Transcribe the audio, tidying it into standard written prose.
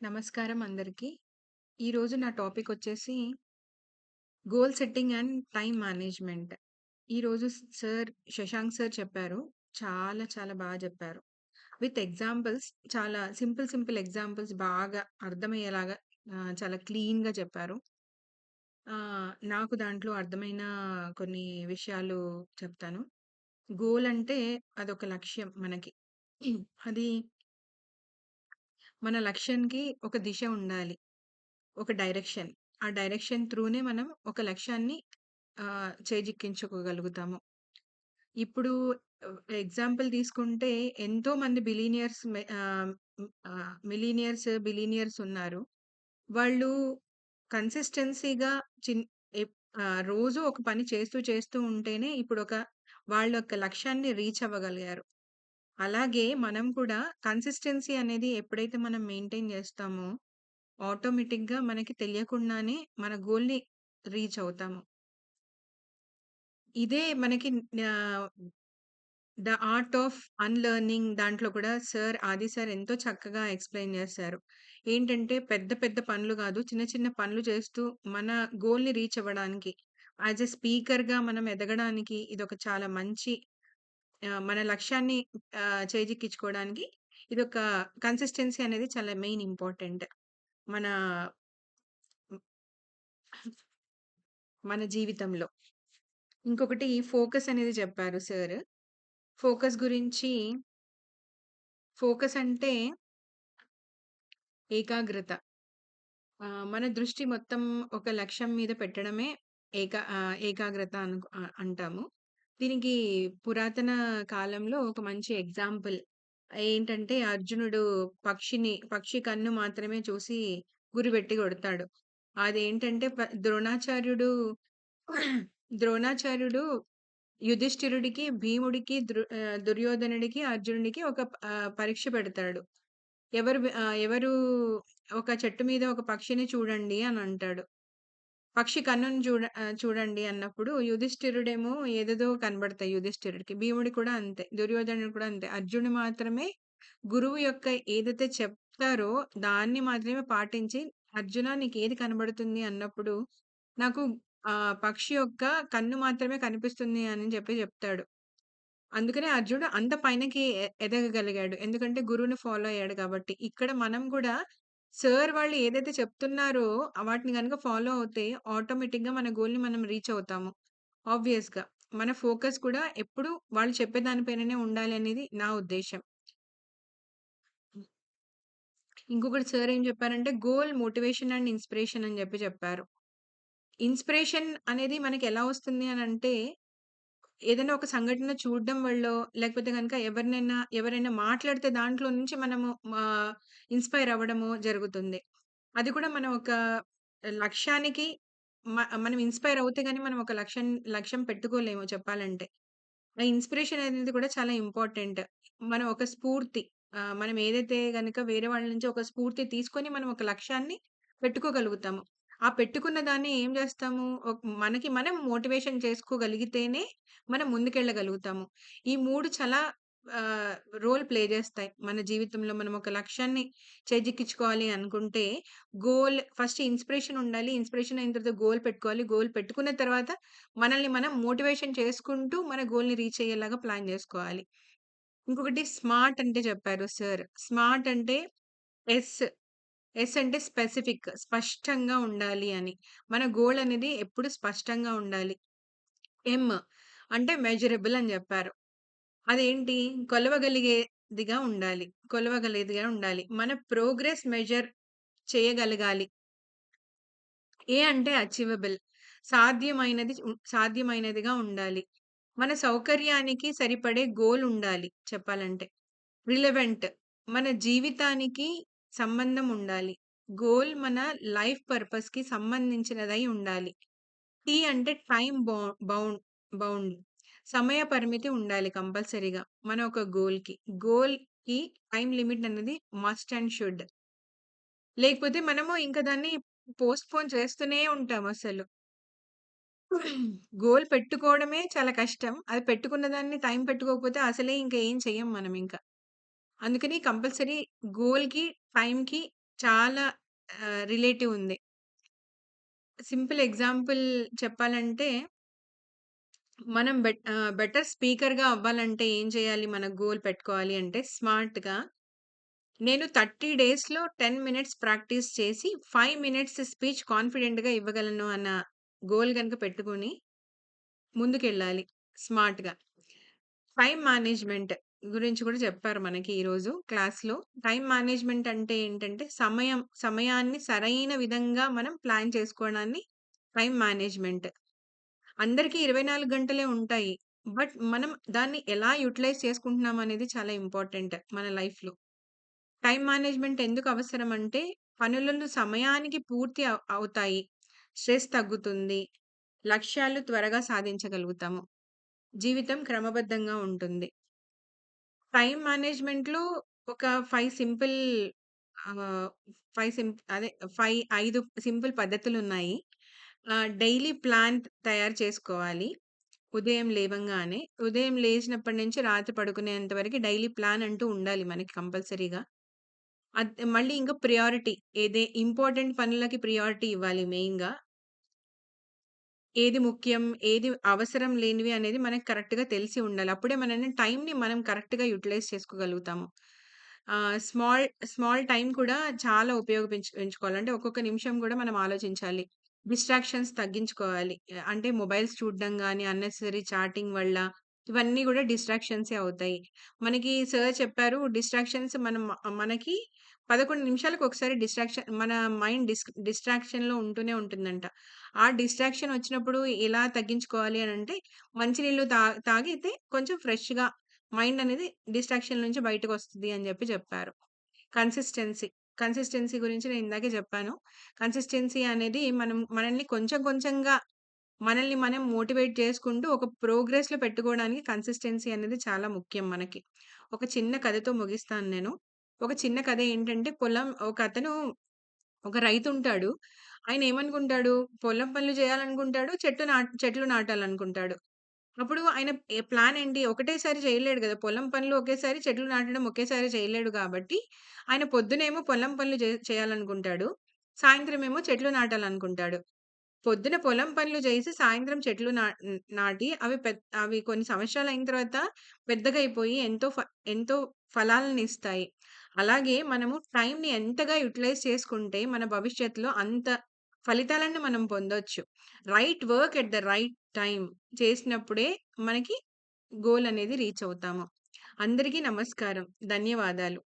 నమస్కారం అందరికీ. ఈరోజు నా టాపిక్ వచ్చేసి goal setting and time management. ఈరోజు సార్ శశాంక్ సార్ చెప్పారు. చాలా బాగా చెప్పారు. విత్ ఎగ్జాంపుల్స్ చాలా సింపుల్ ఎగ్జాంపుల్స్ బాగా అర్థమయ్యేలాగా చాలా క్లీన్‌గా చెప్పారు. నాకు దాంట్లో అర్థమైన కొన్ని విషయాలు చెప్తాను. గోల్ అంటే అదొక లక్ష్యం మనకి. అది మన లక్ష్యానికి ఒక దిశ ఉండాలి. ఒక డైరెక్షన్. ఆ డైరెక్షన్ త్రూనే మనం ఒక లక్ష్యాన్ని చేజిక్కించుకోగలుగుతాము. ఇప్పుడు ఎగ్జాంపుల్ తీసుకుంటే ఎంతోమంది మిలీనియర్స్ ఉన్నారు. వాళ్ళు కన్సిస్టెన్సీగా చిన్ రోజు ఒక పని చేస్తూ ఉంటేనే ఇప్పుడొక వాళ్ళొక లక్ష్యాన్ని రీచ్ అవ్వగలిగారు. అలాగే మనం కూడా కన్సిస్టెన్సీ అనేది ఎప్పుడైతే మనం మెయింటైన్ చేస్తామో ఆటోమేటిక్‌గా మనకి తెలియకుండానే మన గోల్‌ని రీచ్ అవుతాము. ఇదే మనకి ఆహ్, 'ద ఆర్ట్ ఆఫ్ అన్‌లెర్నింగ్' దాంట్లో కూడా ఆది సార్ ఎంతో చక్కగా ఎక్స్‌ప్లెయిన్ చేశారు. ఏంటంటే పెద్ద పనులు కాదు. చిన్న పనులు చేస్తూ మన గోల్‌ని రీచ్ అవ్వడానికి యాస్ ఎ స్పీకర్‌గా మనం ఎదగడానికి ఇదొక చాలా మంచి మన లక్ష్యాన్ని చేజిక్కించుకోవడానికి ఇదొక కన్సిస్టెన్సీ అనేది చాలా మెయిన్ ఇంపార్టెంట్. మన మన జీవితంలో. ఇంకొకటి ఫోకస్ అనేది చెప్పారు సార్. ఫోకస్ గురించి ఫోకస్ అంటే ఏకాగ్రత. మన దృష్టి మొత్తం ఒక లక్ష్యం మీద పెట్టడమే ఏకాగ్రత అంటాము. దీనికి పురాతన కాలంలో ఒక మంచి ఎగ్జాంపుల్ ఏంటంటే అర్జునుడు పక్షి కన్ను మాత్రమే చూసి గురిపెట్టి కొడతాడు. అదేంటంటే ద్రోణాచార్యుడు ద్రోణాచార్యుడు యుధిష్ఠిరుడికి, భీముడికి, దుర్యోధనుడికి, అర్జునుడికి ఒక పరీక్ష పెడతాడు. ఎవరు ఒక చెట్టు మీద ఒక పక్షిని చూడండి అనంటాడు. పక్షి కన్నుని చూడండి అన్నప్పుడు యుధిష్ఠిరుడేమో ఏదేదో కనబడతాయి యుధిష్ఠిరుడికి. భీముడు కూడా అంతే. దుర్యోధనుడు కూడా అంతే. అర్జునుడు మాత్రమే గురువు యొక్క ఏదైతే చెప్తారో దాన్ని మాత్రమే పాటించి, "అర్జున నీకేది కనబడుతుంది?" అన్నప్పుడు, "నాకు పక్షి యొక్క కన్ను మాత్రమే కనిపిస్తుంది" అని చెప్తాడు. అందుకనే అర్జునుడు అంత పైనకి ఎదగగలిగాడు. ఎందుకంటే గురువుని ఫాలో అయ్యాడు కాబట్టి. ఇక్కడ మనం గూడా వాళ్ళు ఏదైతే చెప్తున్నారో వాటిని గనుక ఫాలో అవుతే ఆటోమేటిక్‌గా మన గోల్‌ని మనం రీచ్ అవుతాము. ఆబ్వియస్‌గా. మన ఫోకస్ కూడా ఎప్పుడు వాళ్ళు చెప్పే దాని పైననే ఉండాలి అనేది నా ఉద్దేశ్యం. ఇంకొకటి ఏం చెప్పారంటే గోల్, మోటివేషన్ అండ్ ఇన్‌స్పిరేషన్ అని చెప్పారు. ఇన్‌స్పిరేషన్ అనేది మనకెలా వస్తుంది అనంటే ఏదైనా ఒక సంఘటన చూడడం వల్లో, లేకపోతే గనక ఎవరైనా మాట్లాడితే దాంట్లో నుంచి మనము ఇన్‌స్పైర్ అవ్వడమో జరుగుతుంది. అది కూడా మనం ఒక లక్ష్యానికి మనం ఇన్‌స్పైర్ అవుతే గాని మనం ఒక లక్ష్యం పెట్టుకోలేము చెప్పాలంటే. ఆ ఇన్‌స్పిరేషన్ అనేది కూడా చాలా ఇంపార్టెంట్. మనం ఒక స్ఫూర్తి మనం ఏదైతే గనక వేరే వాళ్ళ నుంచి ఒక స్ఫూర్తి తీసుకొని మనం ఒక లక్ష్యాన్ని పెట్టుకోగలుగుతాము. ఆ పెట్టుకున్న దాన్ని ఏం జేస్తాము, మనకి మనం మోటివేషన్ చేసుకోగలిగితేనే మనం ముందుకెళ్ళగలుగుతాము. ఈ 3 చాలా ఆహ్, రోల్ ప్లే జేస్తాయి. మన జీవితంలో మనం ఒక లక్ష్యాన్ని చేజిక్కించుకోవాలి అనుకుంటే ఫస్ట్ ఇన్‌స్పిరేషన్ ఉండాలి. ఇన్‌స్పిరేషన్ అయిన తర్వాత గోల్ పెట్టుకోవాలి. గోల్ పెట్టుకున్న తర్వాత మనల్ని మనం మోటివేషన్ చేసుకుంటూ మన గోల్‌ని రీచ్ అయ్యేలాగా ప్లాన్ జేసుకోవాలి. ఇంకొకటి స్మార్ట్ అంటే చెప్పారు సార్. స్మార్ట్ అంటే ఎస్. ఎస్ అంటే స్పెసిఫిక్ స్పష్టంగా ఉండాలి అని. మన గోల్ అనేది ఎప్పుడు స్పష్టంగా ఉండాలి. ఎం అంటే మెజరబుల్ అని జెప్పారు. అదేంటి కొలవగలిగేదిగా ఉండాలి. మన ప్రోగ్రెస్ మెజర్ చేయగలగాలి. ఏ అంటే అచీవబుల్. సాధ్యమైనదిగా ఉండాలి. మన సౌకర్యానికి సరిపడే గోల్ ఉండాలి చెప్పాలంటే. రిలవెంట్ మన జీవితానికి సంబంధం ఉండాలి. గోల్ మన లైఫ్ పర్పస్‌కి సంబంధించినదై ఉండాలి. టీ అంటే టైమ్ బౌండ్ సమయ పరిమితి ఉండాలి కంపల్సరీగా. మన ఒక గోల్‌కి. గోల్‌కి టైమ్ లిమిట్ అనేది మస్ట్ అండ్ షుడ్. లేకపోతే మనము ఇంకా దాన్ని పోస్ట్‌పోన్ చేస్తూనే ఉంటామసలు. గోల్ పెట్టుకోవడమే చాలా కష్టం. అది పెట్టుకున్న దాన్ని టైం పెట్టుకోకపోతే అసలే ఇంక ఏం చెయ్యం మనమింక. అందుకని కంపల్సరీ గోల్‌కి, టైంకి చాలా రిలేటివ్ ఉంది. సింపుల్ ఎగ్జాంపుల్ చెప్పాలంటే, మనం బెటర్ స్పీకర్‌గా అవ్వాలంటే ఏం చేయాలి? మన గోల్ పెట్టుకోవాలి అంటే స్మార్ట్‌గా నేను 30 డేస్‌లో 10 మినిట్స్ ప్రాక్టీస్ చేసి 5 మినిట్స్ స్పీచ్ కాన్ఫిడెంట్‌గా ఇవ్వగలను అన్న గోల్ గనుక పెట్టుకొని ముందుకెళ్ళాలి స్మార్ట్‌గా. టైమ్ మేనేజ్‌మెంట్ గురించి కూడా చెప్పారు మనకి ఈరోజు క్లాస్‌లో. టైమ్ మేనేజ్‌మెంట్ అంటే ఏంటంటే, సమయాన్ని సరైన విధంగా మనం ప్లాన్ చేసుకోవడాన్ని టైమ్ మేనేజ్‌మెంట్. అందరికీ 24 గంటలే ఉంటాయి. బట్ మనం దాన్ని ఎలా యుటిలైజ్ చేసుకుంటున్నాం అనేది చాలా ఇంపార్టెంట్ మన లైఫ్‌లో. టైమ్ మేనేజ్‌మెంట్ ఎందుకు అవసరం అంటే, పనులను సమయానికి పూర్తి అవుతాయి. స్ట్రెస్ తగ్గుతుంది. లక్ష్యాలు త్వరగా సాధించగలుగుతాము. జీవితం క్రమబద్ధంగా ఉంటుంది. టైమ్ మేనేజ్‌మెంట్‌లో ఒక 5 సింపుల్ ఆహ్, 5 అదే 5 సింపుల్ పద్ధతులున్నాయి. డైలీ ప్లాన్ తయారు చేసుకోవాలి. ఉదయం లేవంగానే, ఉదయం లేచినప్పటి నుంచి రాత్రి పడుకునేంత వరకు డైలీ ప్లాన్ అంటూ ఉండాలి మనకి కంపల్సరీగా. మళ్ళీ ఇంకా ప్రియారిటీ ఇంపార్టెంట్ పనులకి ప్రియారిటీ ఇవ్వాలి మెయిన్‌గా. ఏది ముఖ్యం, ఏది అవసరం లేనివి అనేది మనకు కరెక్ట్‌గా తెలిసి ఉండాలి. అప్పుడే టైమ్‌ని మనం కరెక్ట్‌గా యుటిలైజ్ చేసుకోగలుగుతాము. స్మాల్ స్మాల్ టైమ్ కూడా చాలా ఎంచుకోవాలి. అంటే ఒక్కొక్క నిమిషం కూడా మనం ఆలోచించాలి. డిస్ట్రాక్షన్స్ తగ్గించుకోవాలి. అంటే మొబైల్స్ చూడడం గాని, అన్నెసెసరీ చాటింగ్ వల్ల ఇవన్నీ కూడా డిస్ట్రాక్షన్సే అవుతాయి. మనకి సార్ చెప్పారు మనకి 11 నిమిషాలకు ఒకసారి మన మైండ్ డిస్ట్రాక్షన్‌లో ఉంటూనే ఉంటుందంట. ఆ డిస్ట్రాక్షన్ వచ్చినప్పుడు ఎలా తగ్గించుకోవాలి అనంటే, మంచినీళ్ళు తాగితే కొంచెం ఫ్రెష్‌గా మైండ్ అనేది డిస్ట్రాక్షన్ నుంచి బయటకొస్తది అని చెప్పారు. కన్సిస్టెన్సీ. కన్సిస్టెన్సీ గురించి నేను ఇందాకే చెప్పాను. కన్సిస్టెన్సీ అనేది మనల్ని కొంచెం కొంచెంగా మనల్ని మనం మోటివేట్ చేసుకుంటూ ఒక ప్రోగ్రెస్‌లో పెట్టుకోవడానికి కన్సిస్టెన్సీ అనేది చాలా ముఖ్యం మనకి. ఒక చిన్న కథతో ముగిస్తాను నేను. ఒక చిన్న కథ ఏంటంటే ఒకతను ఒక రైతుంటాడు. ఆయనేమనుకుంటాడు, పొలం పనులు చేయాలనుకుంటాడు, చెట్లు నాటాలనుకుంటాడు. అప్పుడు ఆయన ప్లాన్ ఏంటి? ఒకటేసారి చేయలేడు గదా! పొలం పనులు ఒకేసారి, చెట్లు నాటడం ఒకేసారి చేయలేడు గాబట్టి, ఆయన పొద్దునేమో పొలం పనులు చేయాలనుకుంటాడు. సాయంత్రమేమో చెట్లు నాటాలనుకుంటాడు. పొద్దున పొలం పనులు చేసి, సాయంత్రం చెట్లు నాటి అవి కొన్ని సంవత్సరాలయిన తర్వాత పెద్దగయిపోయి ఎంతో ఫలాలనిస్తాయి. అలాగే మనము టైమ్‌ని ఎంతగా యుటిలైజ్ చేసుకుంటే, మన భవిష్యత్తులో అంత ఫలితాలను మనం పొందొచ్చు. Right work at the right time చేసినప్పుడే మనకి గోల్ అనేది రీచ్ అవుతాము. అందరికీ నమస్కారం. ధన్యవాదాలు.